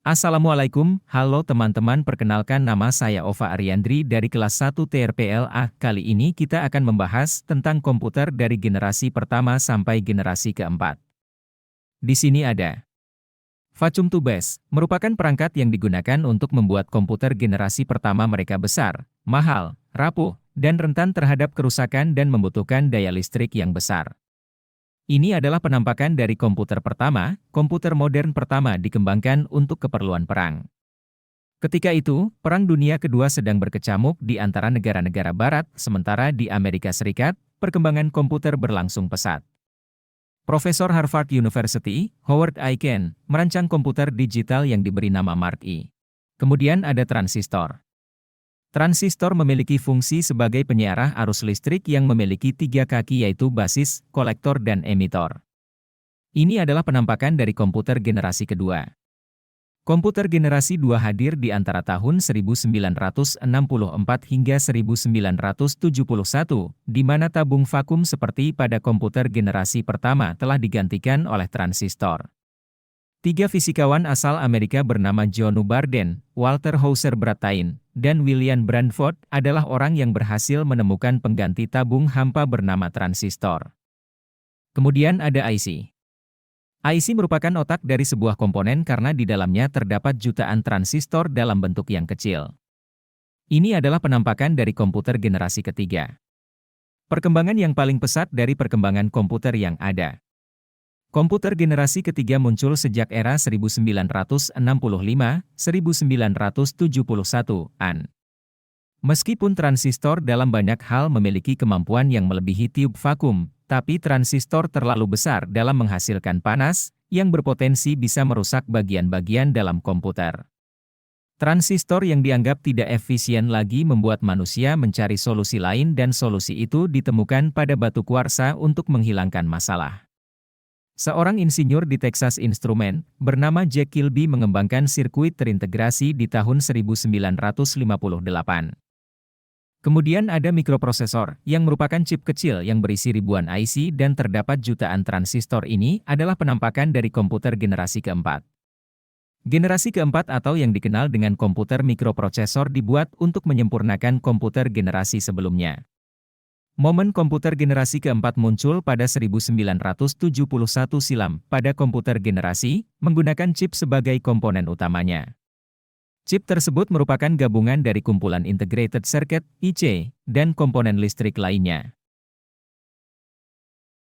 Assalamualaikum, halo teman-teman, perkenalkan nama saya Ova Ariandri dari kelas 1 TRPLA. Kali ini kita akan membahas tentang komputer dari generasi pertama sampai generasi keempat. Di sini ada Vacuum Tubes, merupakan perangkat yang digunakan untuk membuat komputer generasi pertama mereka besar, mahal, rapuh, dan rentan terhadap kerusakan dan membutuhkan daya listrik yang besar. Ini adalah penampakan dari komputer pertama. Komputer modern pertama dikembangkan untuk keperluan perang. Ketika itu, Perang Dunia Kedua sedang berkecamuk di antara negara-negara Barat, sementara di Amerika Serikat, perkembangan komputer berlangsung pesat. Profesor Harvard University, Howard Aiken, merancang komputer digital yang diberi nama Mark I. Kemudian ada transistor. Transistor memiliki fungsi sebagai penyiarah arus listrik yang memiliki 3 kaki, yaitu basis, kolektor, dan emitor. Ini adalah penampakan dari komputer generasi kedua. Komputer generasi 2 hadir di antara tahun 1964 hingga 1971, di mana tabung vakum seperti pada komputer generasi pertama telah digantikan oleh transistor. 3 fisikawan asal Amerika bernama John Barden, Walter Hauser Brattain, dan William Branford adalah orang yang berhasil menemukan pengganti tabung hampa bernama transistor. Kemudian ada IC. IC merupakan otak dari sebuah komponen karena di dalamnya terdapat jutaan transistor dalam bentuk yang kecil. Ini adalah penampakan dari komputer generasi ketiga. Perkembangan yang paling pesat dari perkembangan komputer yang ada. Komputer generasi ketiga muncul sejak era 1965-1971-an. Meskipun transistor dalam banyak hal memiliki kemampuan yang melebihi tiup vakum, tapi transistor terlalu besar dalam menghasilkan panas, yang berpotensi bisa merusak bagian-bagian dalam komputer. Transistor yang dianggap tidak efisien lagi membuat manusia mencari solusi lain, dan solusi itu ditemukan pada batu kuarsa untuk menghilangkan masalah. Seorang insinyur di Texas Instruments, bernama Jack Kilby, mengembangkan sirkuit terintegrasi di tahun 1958. Kemudian ada mikroprosesor, yang merupakan chip kecil yang berisi ribuan IC dan terdapat jutaan transistor. Ini adalah penampakan dari komputer generasi keempat. Generasi keempat atau yang dikenal dengan komputer mikroprosesor dibuat untuk menyempurnakan komputer generasi sebelumnya. Momen komputer generasi keempat muncul pada 1971 silam. Pada komputer generasi, menggunakan chip sebagai komponen utamanya. Chip tersebut merupakan gabungan dari kumpulan integrated circuit (IC) dan komponen listrik lainnya.